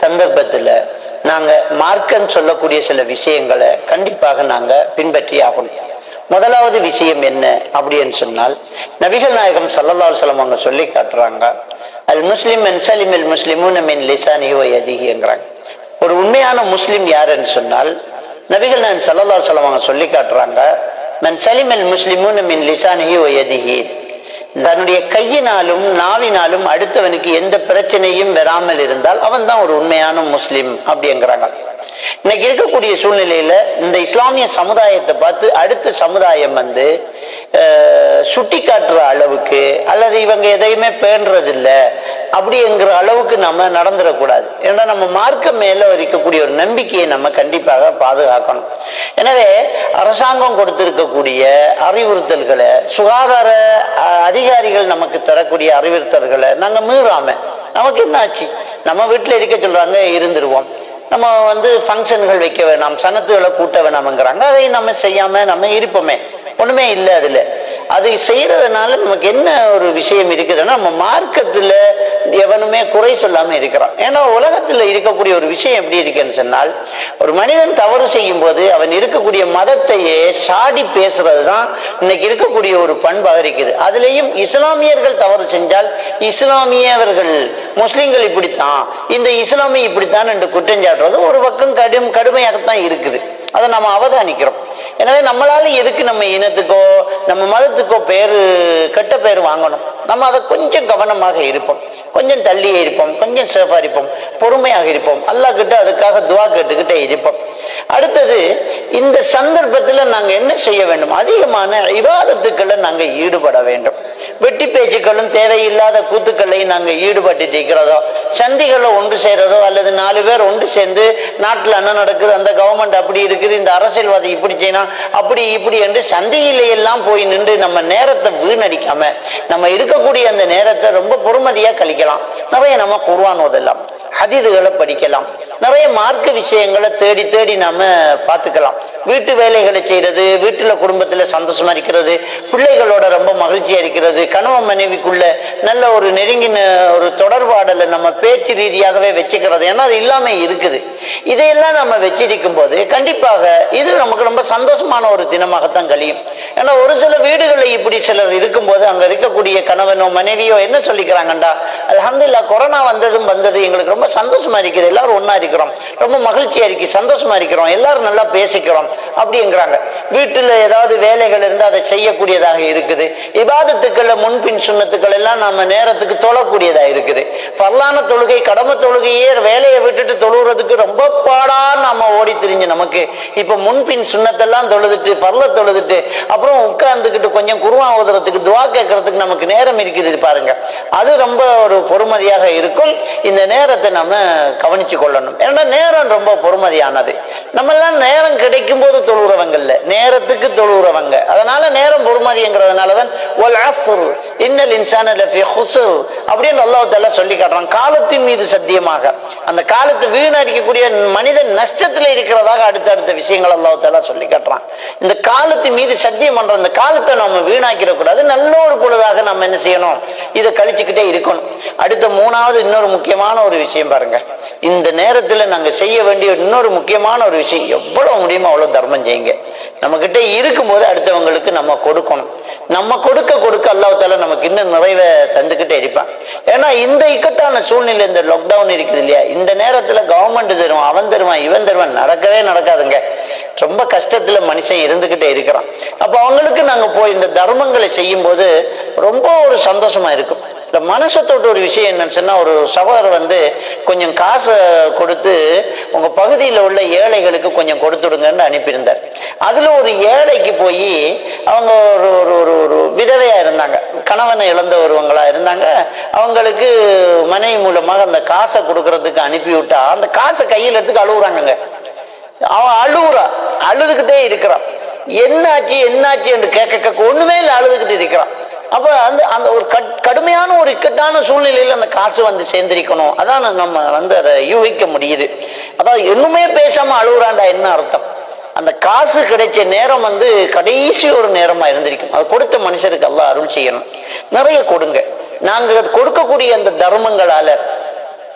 சந்தர்ப்பத்தில் நாங்கள் மார்க்கம் சொல்லக்கூடிய சில விஷயங்களை கண்டிப்பாக நாங்கள் பின்பற்றி ஆகணும். முதலாவது விஷயம் என்ன அப்படின்னு சொன்னால், நபிகள் நாயகம் ஸல்லல்லாஹு அலைஹி வஸல்லம் அவங்க சொல்லி காட்டுறாங்க, அல் முஸ்லிம் மன் ஸலிம அல் முஸ்லிமூன மின் லிசானிஹி வ யதிஹிங்கிறாங்க. ஒரு உண்மையான முஸ்லிம் யாருன்னு சொன்னால், நபிகள் நாயகம் ஸல்லல்லாஹு அலைஹி வஸல்லம் அவங்க சொல்லி காட்டுறாங்க, மன் ஸலிம அல் முஸ்லிமூன மின் லிசானிஹி வ யதிஹி, தன்னுடைய கையினாலும் நாவினாலும் அடுத்தவனுக்கு எந்த பிரச்சனையும் வராமல் இருந்தால் அவன் தான் ஒரு உண்மையான முஸ்லிம் அப்படிங்கிறாங்க. இன்னைக்கு இருக்கக்கூடிய சூழ்நிலையில இந்த இஸ்லாமிய சமுதாயத்தை பார்த்து அடுத்த சமுதாயம் சுட்டி காட்டுற அளவுக்கு அல்லது இவங்க எதையுமே பேணுறதில்லை அப்படிங்கிற அளவுக்கு நம்ம நடந்துடக்கூடாது. ஏன்னா நம்ம மார்க்கம் மேல இருக்கக்கூடிய ஒரு நம்பிக்கையை நம்ம கண்டிப்பாக பாதுகாக்கணும். எனவே அரசாங்கம் கொடுத்திருக்கக்கூடிய அறிவுறுத்தல்களை, சுகாதார அதிகாரிகள் நமக்கு தரக்கூடிய அறிவுறுத்தல்களை நாங்க மீறாம, நமக்கு என்ன ஆச்சு, நம்ம வீட்டுல இருக்க சொல்றாங்க இருந்துருவோம், நம்ம ஃபங்க்ஷன்கள் வைக்க வேணாம், சனத்துகளை கூட்ட வேணாம்ங்கிறாங்க, அதை நம்ம செய்யாம நம்ம இருப்போமே, ஒண்ணுமே இல்லை. அதுல அதை செய்யறதுனால நமக்கு என்ன ஒரு விஷயம் இருக்குதுன்னா, நம்ம மார்க்கத்துல எவனுமே குறை சொல்லாம இருக்கிறான். ஏன்னா உலகத்துல இருக்கக்கூடிய ஒரு விஷயம் எப்படி இருக்குன்னு சொன்னால், ஒரு மனிதன் தவறு செய்யும் போது அவன் இருக்கக்கூடிய மதத்தையே சாடி பேசுறதுதான் இன்னைக்கு இருக்கக்கூடிய ஒரு பண்பாக இருக்குது. அதுலேயும் இஸ்லாமியர்கள் தவறு செஞ்சால் இஸ்லாமியவர்கள் முஸ்லிம்கள் இப்படித்தான், இந்த இஸ்லாமிய இப்படித்தான் என்று குற்றஞ்சாட்டுறது ஒரு பக்கம் கடுமையாகத்தான் இருக்குது. அதை நம்ம அவதானிக்கிறோம். எனவே நம்மளால எதுக்கு நம்ம இனத்துக்கோ நம்ம மதத்துக்கோ கெட்ட பேர் வாங்கணும்? நம்ம அதை கொஞ்சம் கவனமாக இருப்போம், கொஞ்சம் தள்ளியே இருப்போம், கொஞ்சம் சேஃபா இருப்போம், பொறுமையாக இருப்போம், அல்லாஹ் கிட்ட அதுக்காக துவா கேட்டுக்கிட்டே இருப்போம். அடுத்தது, இந்த சந்தர்ப்பத்தில் நாங்கள் என்ன செய்ய வேண்டும்? அதிகமான இபாதத்துக்களை நாங்கள் ஈடுபட வேண்டும். வெட்டி பேச்சுக்களும் தேவையில்லாத கூத்துக்களையும் நாங்கள் ஈடுபட்டு இருக்கிறதோ, சந்திகளை ஒன்று செய்யறதோ அல்லது 4 பேர் ஒன்று சேர்ந்து நாட்டில் என்ன நடக்குது, அந்த கவர்மெண்ட் அப்படி இருக்குது, இந்த அரசியல்வாதி இப்படி செய்யணும், அப்படி இப்படி என்று சந்தையில எல்லாம் போய் நின்று நம்ம நேரத்தை வீணடிக்காம நம்ம இருக்கக்கூடிய அந்த நேரத்தை ரொம்ப பொறுமதியா கழிக்கலாம். நிறைய நம்ம குர்ஆன் ஓதலாம், ஹதீதுகளை படிக்கலாம், நிறைய மார்க்க விஷயங்களை தேடி தேடி நாம பார்த்துக்கலாம். வீட்டு வேலைகளை செய்யறது, வீட்டுல குடும்பத்துல சந்தோஷமா இருக்கிறது, பிள்ளைகளோட ரொம்ப மகிழ்ச்சியா இருக்கிறது, கணவன் மனைவிக்குள்ள நல்ல ஒரு நெருங்கின ஒரு தொடர்பாடலை நம்ம பேச்சு ரீதியாகவே வச்சுக்கிறது. ஏன்னா அது இல்லாம இருக்குது. இதையெல்லாம் நம்ம வச்சிருக்கும் போது கண்டிப்பாக இது நமக்கு ரொம்ப சந்தோஷமான ஒரு தினமாகத்தான் கழியும். ஏன்னா ஒரு சில வீடுகளில் இப்படி சிலர் இருக்கும்போது அங்க இருக்கக்கூடிய கணவனோ மனைவியோ என்ன சொல்லிக்கிறாங்கண்டா, அல்ஹம்துலில்லாஹ் கொரோனா வந்தது எங்களுக்கு ரொம்ப சந்தோஷமா இருக்குது, எல்லாரும் ஒன்னா இருக்கிறோம், ரொம்ப மகிழ்ச்சியா இருக்கு, சந்தோஷமா இருக்கிறோம், எல்லாரும் நல்லா பேசிக்கிறோம் அப்படிங்கிறாங்க. வீட்டுல ஏதாவது வேலைகள் இருந்து அதை செய்யக்கூடியதாக இருக்குது. இபாதத்துக்கள் முன்பின் சுன்னத்துக்கள் எல்லாம் நம்ம நேரத்துக்கு தொழக்கூடியதா இருக்குது. பரலான தொழுகை, கடமை தொழுகையே வேலையை விட்டுட்டு தொழுகிறதுக்கு ரொம்ப பாடா நாம ஓடி திரிஞ்சு நமக்கு இப்ப முன்பின் சுன்னத்தெல்லாம் தொழுதுட்டு பரல தொழுதுட்டு அப்புறம் உட்கார்ந்துக்கிட்டு கொஞ்சம் குர்ஆன் ஓதுறதுக்கு துவா கேட்கறதுக்கு நமக்கு நேரம் இருக்குது பாருங்க. அது ரொம்ப ஒரு பொறுமதியாக இருக்கும். இந்த நேரத்தை நம்ம கவனிச்சு கொள்ளணும். ஏன்னா நேரம் ரொம்ப பொறுமதியானது. நம்ம எல்லாம் நேரம் கிடைக்கும் போது தொழுகிறவங்க இல்ல, நேரத்துக்கு தொழுகிறவங்க. அதனால நேரம் பொறுமதிங்கிறதுனாலதான் இன்னல் இன்சான லஃபீ குஸ்ர் அப்படின்னு அல்லாஹ் தஆலா சொல்லி காட்டுறான். காலத்தின் மீது சத்தியமாக, அந்த காலத்தை வீணடிக்கக்கூடிய மனிதன் நஷ்டத்துல இருக்கிறதாக அடுத்தடுத்த விஷயங்கள் அல்லாஹ் தஆலா சொல்லி காட்டுறான். இந்த காலத்தின் மீது சத்தியம் பண்ற இந்த காலத்தை நம்ம வீணாக்கிட கூடாது. நல்ல ஒரு பொழுதாக நம்ம என்ன செய்யணும், இதை கழிச்சுக்கிட்டே இருக்கணும். அடுத்த 3வது இன்னொரு முக்கியமான ஒரு விஷயம் பாருங்க. இந்த நேரத்துல நாங்க செய்ய வேண்டிய இன்னொரு முக்கியமான ஒரு விஷயம், எவ்வளவு முடியுமோ அவ்வளவு தர்மம் செய்யுங்க. நம்ம கிட்ட இருக்கும்போது அடுத்தவங்களுக்கு நம்ம கொடுக்கணும். நம்ம கொடுக்க கொடுக்க அல்லாஹ் தஆலா நமக்கு இன்னும் நிறைவே தந்துக்கிட்டே இருப்பான். ஏன்னா இந்த இக்கட்டான சூழ்நிலை, இந்த லாக்டவுன் இருக்குது இல்லையா, இந்த நேரத்துல கவர்மெண்ட் தருவான், அவன் தருவான், இவன் தருவான், நடக்கவே நடக்காதுங்க. ரொம்ப கஷ்டத்துல மனுஷன் இருந்துகிட்டே இருக்கிறான். அப்ப அவங்களுக்கு நாங்க போய் இந்த தர்மங்களை செய்யும் போது ரொம்ப ஒரு சந்தோஷமா இருக்கும். இந்த மனசத்தோட ஒரு விஷயம் என்னன்னு சொன்னா, ஒரு சகோதரர் கொஞ்சம் காசை கொடுத்து உங்க பகுதியில் உள்ள ஏழைகளுக்கு கொஞ்சம் கொடுத்துடுங்கன்னு அனுப்பியிருந்தார். அதுல ஒரு ஏழைக்கு போய் அவங்க ஒரு ஒரு ஒரு விதவையா இருந்தாங்க, கணவனை இழந்தவர்களா இருந்தாங்க. அவங்களுக்கு மனைவி மூலமாக அந்த காசை கொடுக்கறதுக்கு அனுப்பி விட்டா அந்த காசை கையில் எடுத்துக்கு அழுகுறாங்க. அவன் அழுதுகிட்டே இருக்கிறான். என்னாச்சு என்னாச்சு என்று கேட்க ஒண்ணுமே இல்லை, அழுதுகிட்டு இருக்கிறான். அப்ப அந்த ஒரு கடுமையான ஒரு இக்கட்டான சூழ்நிலையில அந்த காசு சேர்ந்திருக்கணும். அதான் நம்ம அதை யூகிக்க முடியுது. அதாவது இன்னுமே பேசாம அழுகுறாண்டா என்ன அர்த்தம்? அந்த காசு கிடைச்ச நேரம் கடைசி ஒரு நேரமா இருந்திருக்கும். அது கொடுத்த மனுஷருக்கு அல்லாஹ் அருள் செய்யணும். நிறைய கொடுங்க. நாங்க கொடுக்கக்கூடிய அந்த தர்மங்களால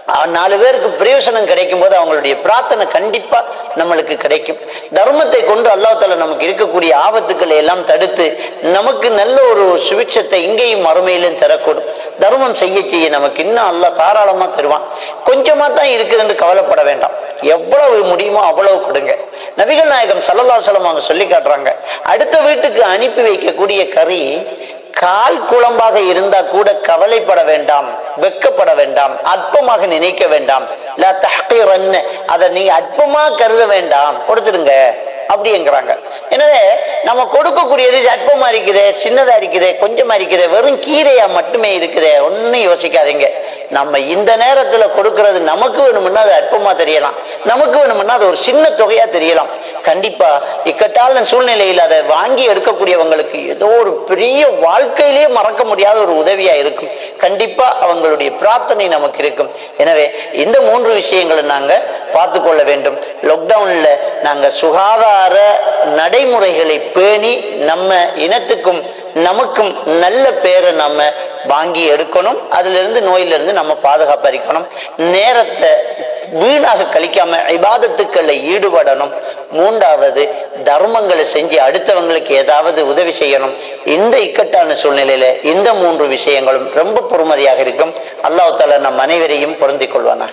4 பேருக்கு பிரயோசனம் கிடைக்கும் போது அவங்களுடைய பிரார்த்தனை கண்டிப்பா நம்மளுக்கு கிடைக்கும். தர்மத்தை கொண்டு அல்லாஹ் தஆலா நமக்கு இருக்கக்கூடிய ஆபத்துக்களை எல்லாம் தடுத்து நமக்கு நல்ல ஒரு சுபிட்சத்தை இங்கேயும் மறுமையிலும் தரக்கூடும். தர்மம் செய்ய நமக்கு இன்னும் அல்லாஹ் தாராளமா தருவான். கொஞ்சமா தான் இருக்குதுன்னு கவலைப்பட வேண்டாம். எவ்வளவு முடியுமோ அவ்வளவு கொடுங்க. நபிகள் நாயகம் ஸல்லல்லாஹு அலைஹி வஸல்லம் அவங்க சொல்லி காட்டுறாங்க, அடுத்த வீட்டுக்கு அனுப்பி வைக்கக்கூடிய கறி கால் குழம்பாக இருந்தா கூட கவலைப்பட வேண்டாம், வெக்கப்பட வேண்டாம், அற்பமாக நினைக்க வேண்டாம். அதை நீ அற்பமா கருத வேண்டாம், கொடுத்துடுங்க அப்படிங்கிறாங்க. எனவே நம்ம கொடுக்கக்கூடியது அற்பமா இருக்குது, சின்னதா இருக்குது, கொஞ்சமா இருக்குது, வெறும் கீரையா மட்டுமே இருக்குது, ஒன்னும் யோசிக்காதீங்க. நம்ம இந்த நேரத்துல கொடுக்கறது நமக்கு வேணும்னா அது அற்பமா தெரியலாம், நமக்கு வேணும்னா அது ஒரு சின்ன தொகையா தெரியலாம். கண்டிப்பா இக்கட்டான சூழ்நிலையில் அதை வாங்கி எடுக்கக்கூடியவங்களுக்கு ஏதோ ஒரு பெரிய வாழ்க்கையிலேயே மறக்க முடியாத ஒரு உதவியா இருக்கும். கண்டிப்பா அவங்களுடைய பிரார்த்தனை நமக்கு இருக்கும். எனவே இந்த 3 விஷயங்களை நாங்க பார்த்து கொள்ள வேண்டும். லாக்டவுன்ல நாங்க சுகாதார நடைமுறைகளை பேணி நம்ம இனத்துக்கும் நமக்கும் நல்ல பேரை நம்ம வாங்கி எடுக்கணும். அதுல இருந்து நோயிலிருந்து நம்ம பாதுகாப்பு அளிக்கணும். நேரத்தை வீணாக கழிக்காம இபாதத்துக்களை ஈடுபடணும். 3வது தர்மங்களை செஞ்சு அடுத்தவங்களுக்கு ஏதாவது உதவி செய்யணும். இந்த இக்கட்டான சூழ்நிலையில இந்த 3 விஷயங்களும் ரொம்ப பொறுமதியாக இருக்கும். அல்லாஹ் தஆலா நம் அனைவரையும் பொருந்திக் கொள்வானாக.